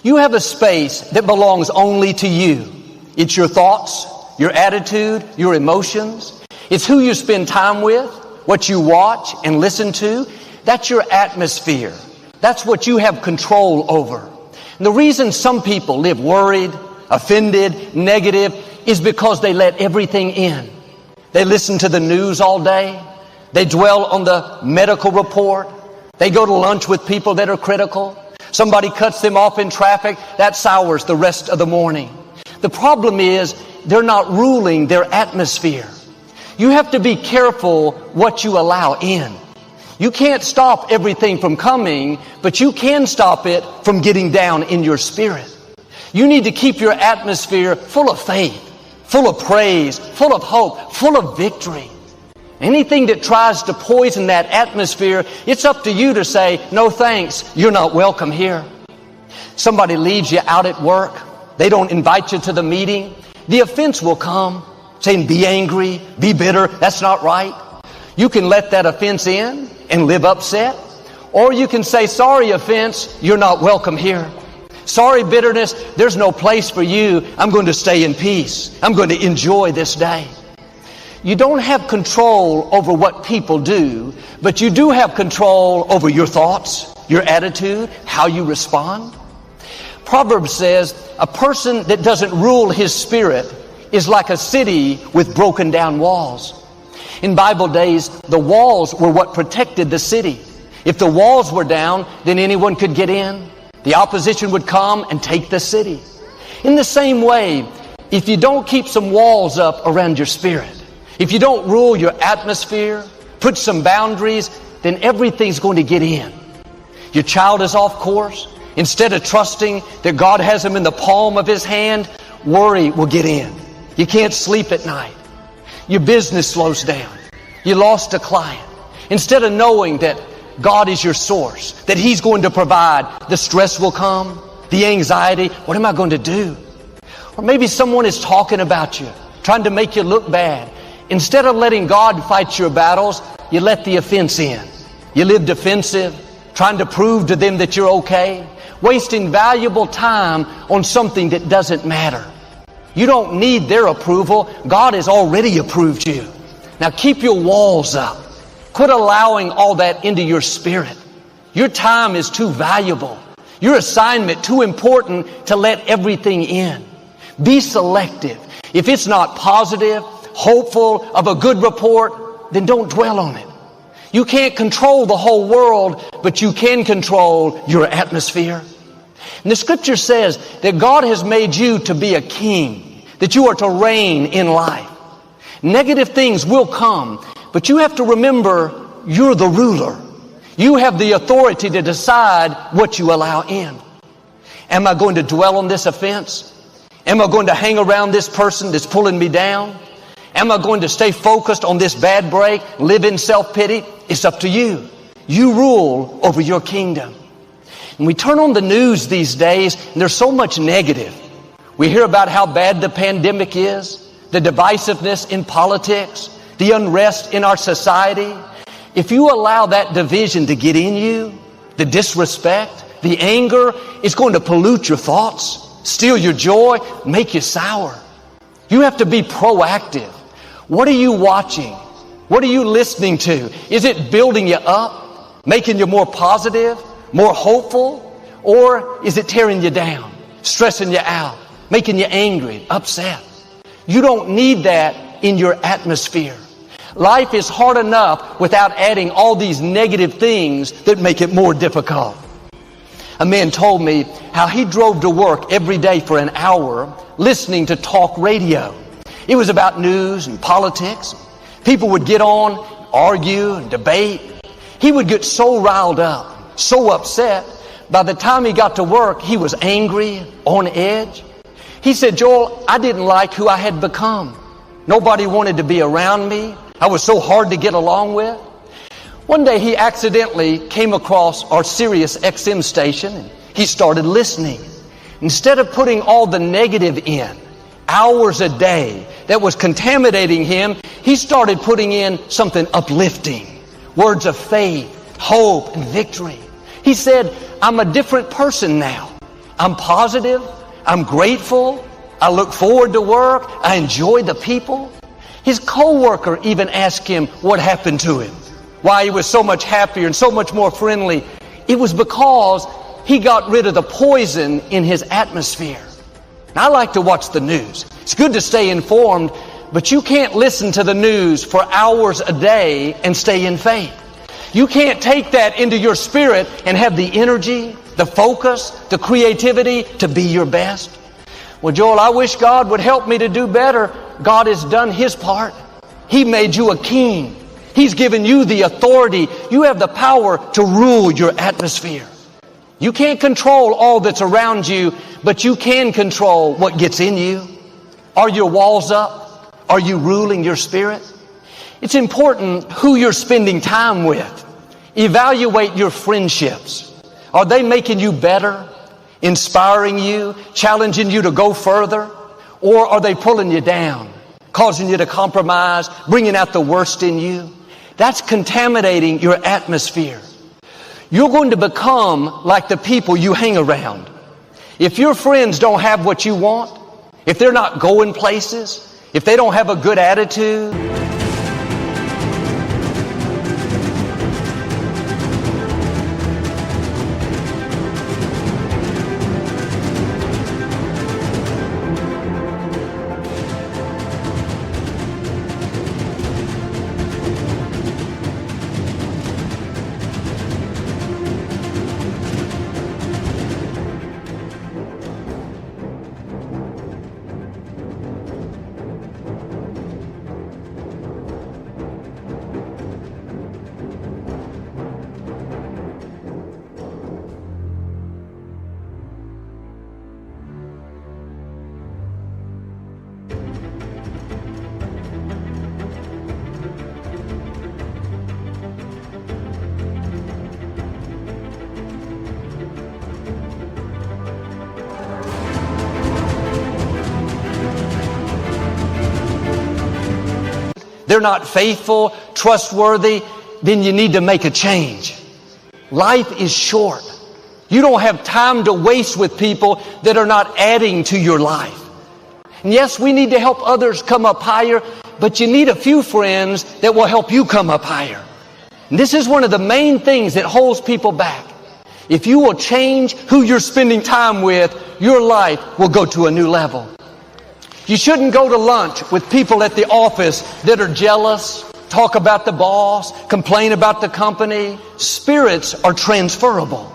You have a space that belongs only to you. It's your thoughts, your attitude, your emotions. It's who you spend time with, what you watch and listen to. That's your atmosphere. That's what you have control over. And the reason some people live worried, offended, negative is because they let everything in. They listen to the news all day. They dwell on the medical report. They go to lunch with people that are critical. Somebody cuts them off in traffic. That sours the rest of the morning. The problem is they're not ruling their atmosphere. You have to be careful what you allow in. You can't stop everything from coming, but you can stop it from getting down in your spirit. You need to keep your atmosphere full of faith, full of praise, full of hope, full of victory. Anything that tries to poison that atmosphere, it's up to you to say, no thanks, you're not welcome here. Somebody leaves you out at work. They don't invite you to the meeting. The offense will come, saying be angry, be bitter. That's not right. You can let that offense in and live upset. Or you can say, sorry offense, you're not welcome here. Sorry bitterness, there's no place for you. I'm going to stay in peace. I'm going to enjoy this day. You don't have control over what people do, but you do have control over your thoughts, your attitude, how you respond. Proverbs says, a person that doesn't rule his spirit is like a city with broken down walls. In Bible days, the walls were what protected the city. If the walls were down, then anyone could get in. The opposition would come and take the city. In the same way, if you don't keep some walls up around your spirit, if you don't rule your atmosphere, put some boundaries, then everything's going to get in. Your child is off course. Instead of trusting that God has him in the palm of his hand, worry will get in. You can't sleep at night. Your business slows down. You lost a client. Instead of knowing that God is your source, that he's going to provide, the stress will come, the anxiety. What am I going to do? Or maybe someone is talking about you, trying to make you look bad. Instead of letting God fight your battles, you let the offense in. You live defensive, trying to prove to them that you're okay, wasting valuable time on something that doesn't matter. You don't need their approval. God has already approved you. Now keep your walls up. Quit allowing all that into your spirit. Your time is too valuable. Your assignment too important to let everything in. Be selective. If it's not positive, hopeful of a good report, then don't dwell on it. You can't control the whole world, but you can control your atmosphere. And the scripture says that God has made you to be a king, that you are to reign in life. Negative things will come, but you have to remember you're the ruler. You have the authority to decide what you allow in. Am I going to dwell on this offense? Am I going to hang around this person that's pulling me down? Am I going to stay focused on this bad break, live in self-pity? It's up to you. You rule over your kingdom. And we turn on the news these days, and there's so much negative. We hear about how bad the pandemic is, the divisiveness in politics, the unrest in our society. If you allow that division to get in you, the disrespect, the anger, it's going to pollute your thoughts, steal your joy, make you sour. You have to be proactive. What are you watching? What are you listening to? Is it building you up, making you more positive, more hopeful? Or is it tearing you down, stressing you out, making you angry, upset? You don't need that in your atmosphere. Life is hard enough without adding all these negative things that make it more difficult. A man told me how he drove to work every day for an hour listening to talk radio. It was about news and politics. People would get on, argue and debate. He would get so riled up, so upset. By the time he got to work, he was angry, on edge. He said, Joel, I didn't like who I had become. Nobody wanted to be around me. I was so hard to get along with. One day he accidentally came across our Sirius XM station and he started listening. Instead of putting all the negative in, hours a day that was contaminating him, he started putting in something uplifting, words of faith, hope, and victory. He said, I'm a different person now. I'm positive. I'm grateful. I look forward to work. I enjoy the people. His co-worker even asked him what happened to him, why he was so much happier and so much more friendly. It was because he got rid of the poison in his atmosphere. Now, I like to watch the news. It's good to stay informed, but you can't listen to the news for hours a day and stay in faith. You can't take that into your spirit and have the energy, the focus, the creativity to be your best. Well, Joel, I wish God would help me to do better. God has done His part. He made you a king. He's given you the authority. You have the power to rule your atmosphere. You can't control all that's around you, but you can control what gets in you. Are your walls up? Are you ruling your spirit? It's important who you're spending time with. Evaluate your friendships. Are they making you better, inspiring you, challenging you to go further? Or are they pulling you down, causing you to compromise, bringing out the worst in you? That's contaminating your atmosphere. You're going to become like the people you hang around. If your friends don't have what you want, if they're not going places, if they don't have a good attitude, they're not faithful, trustworthy, then you need to make a change. Life is short. You don't have time to waste with people that are not adding to your life. And yes, we need to help others come up higher, but you need a few friends that will help you come up higher. And this is one of the main things that holds people back. If you will change who you're spending time with, your life will go to a new level. You shouldn't go to lunch with people at the office that are jealous, talk about the boss, complain about the company. Spirits are transferable.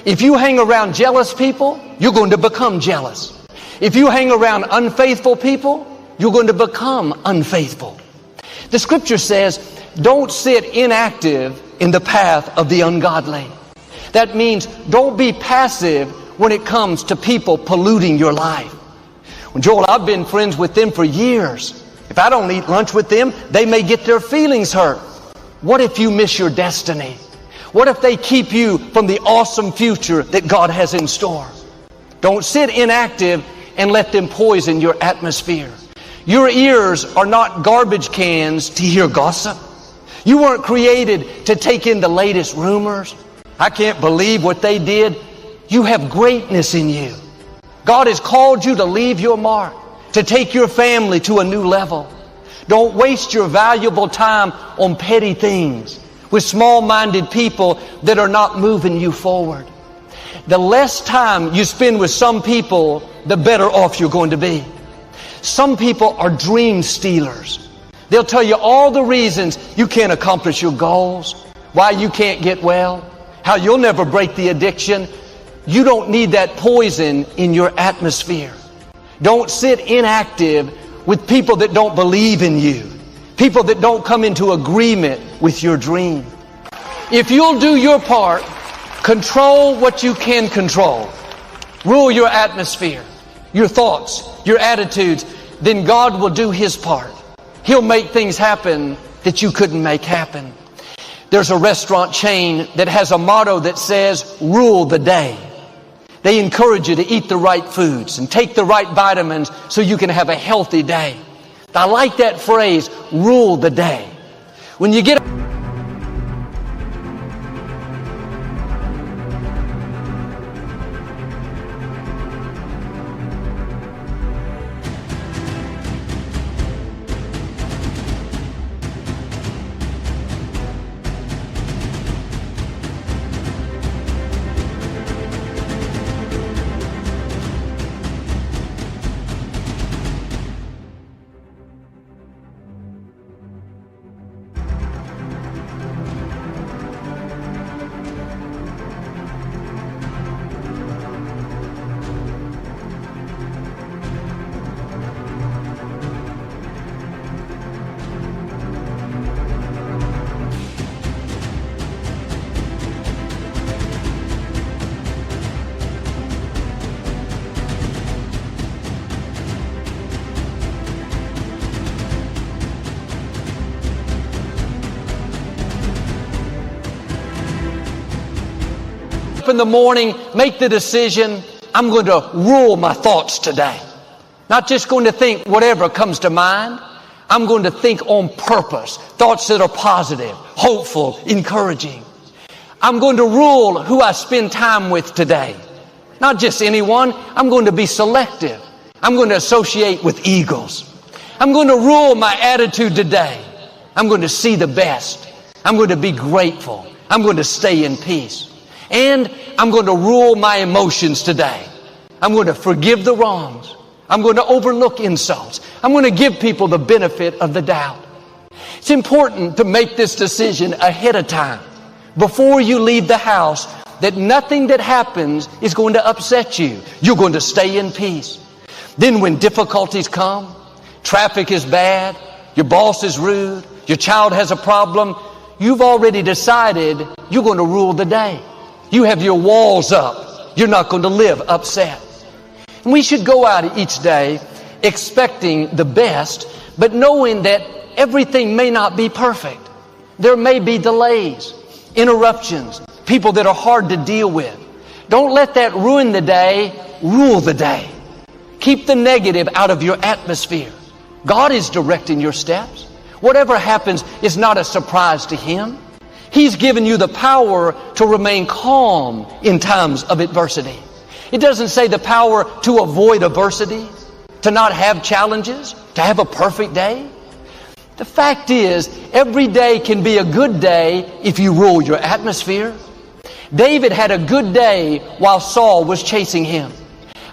If you hang around jealous people, you're going to become jealous. If you hang around unfaithful people, you're going to become unfaithful. The scripture says, don't sit inactive in the path of the ungodly. That means don't be passive when it comes to people polluting your life. Well, Joel, I've been friends with them for years. If I don't eat lunch with them, they may get their feelings hurt. What if you miss your destiny? What if they keep you from the awesome future that God has in store? Don't sit inactive and let them poison your atmosphere. Your ears are not garbage cans to hear gossip. You weren't created to take in the latest rumors. I can't believe what they did. You have greatness in you. God has called you to leave your mark, to take your family to a new level. Don't waste your valuable time on petty things with small-minded people that are not moving you forward. The less time you spend with some people, the better off you're going to be. Some people are dream stealers. They'll tell you all the reasons you can't accomplish your goals, why you can't get well, how you'll never break the addiction. You don't need that poison in your atmosphere. Don't sit inactive with people that don't believe in you, people that don't come into agreement with your dream. If you'll do your part, control what you can control, rule your atmosphere, your thoughts, your attitudes, then God will do His part. He'll make things happen that you couldn't make happen. There's a restaurant chain that has a motto that says, rule the day. They encourage you to eat the right foods and take the right vitamins so you can have a healthy day. I like that phrase, rule the day. When you get up in the morning, make the decision, I'm going to rule my thoughts today. Not just going to think whatever comes to mind. I'm going to think on purpose, thoughts that are positive, hopeful, encouraging. I'm going to rule who I spend time with today. Not just anyone. I'm going to be selective. I'm going to associate with eagles. I'm going to rule my attitude today. I'm going to see the best. I'm going to be grateful. I'm going to stay in peace. And I'm going to rule my emotions today. I'm going to forgive the wrongs. I'm going to overlook insults. I'm going to give people the benefit of the doubt. It's important to make this decision ahead of time, before you leave the house, that nothing that happens is going to upset you. You're going to stay in peace. Then when difficulties come, traffic is bad, your boss is rude, your child has a problem, you've already decided you're going to rule the day. You have your walls up. You're not going to live upset. And we should go out each day expecting the best, but knowing that everything may not be perfect. There may be delays, interruptions, people that are hard to deal with. Don't let that ruin the day. Rule the day. Keep the negative out of your atmosphere. God is directing your steps. Whatever happens is not a surprise to Him. He's given you the power to remain calm in times of adversity. It doesn't say the power to avoid adversity, to not have challenges, to have a perfect day. The fact is, every day can be a good day if you rule your atmosphere. David had a good day while Saul was chasing him.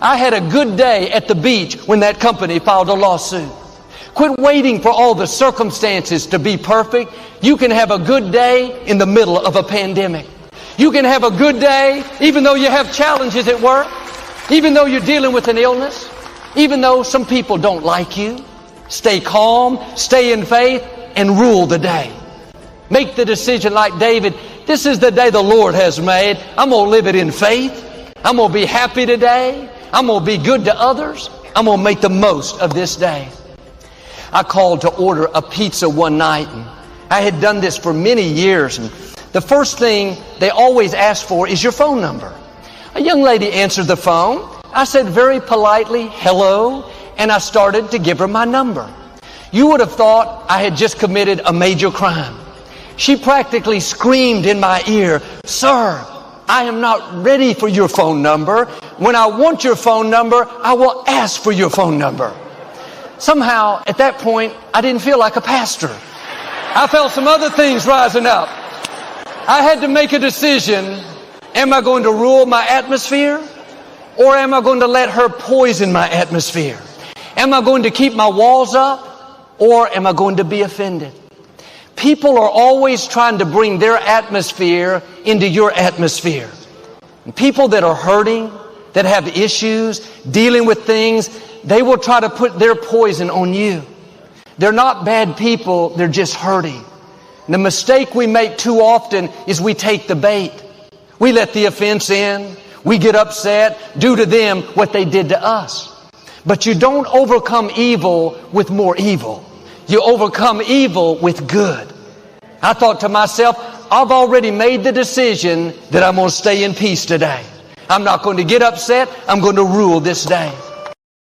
I had a good day at the beach when that company filed a lawsuit. Quit waiting for all the circumstances to be perfect. You can have a good day in the middle of a pandemic. You can have a good day even though you have challenges at work, even though you're dealing with an illness, even though some people don't like you. Stay calm, stay in faith, and rule the day. Make the decision like David. This is the day the Lord has made. I'm going to live it in faith. I'm going to be happy today. I'm going to be good to others. I'm going to make the most of this day. I called to order a pizza one night, and I had done this for many years, and the first thing they always ask for is your phone number. A young lady answered the phone. I said very politely, hello, and I started to give her my number. You would have thought I had just committed a major crime. She practically screamed in my ear, "Sir, I am not ready for your phone number. When I want your phone number, I will ask for your phone number." Somehow, at that point, I didn't feel like a pastor. I felt some other things rising up. I had to make a decision. Am I going to rule my atmosphere? Or am I going to let her poison my atmosphere? Am I going to keep my walls up? Or am I going to be offended? People are always trying to bring their atmosphere into your atmosphere. And people that are hurting, that have issues, dealing with things, they will try to put their poison on you. They're not bad people, they're just hurting. The mistake we make too often is we take the bait. We let the offense in. We get upset, do to them what they did to us. But you don't overcome evil with more evil. You overcome evil with good. I thought to myself, I've already made the decision that I'm going to stay in peace today. I'm not going to get upset. I'm going to rule this day.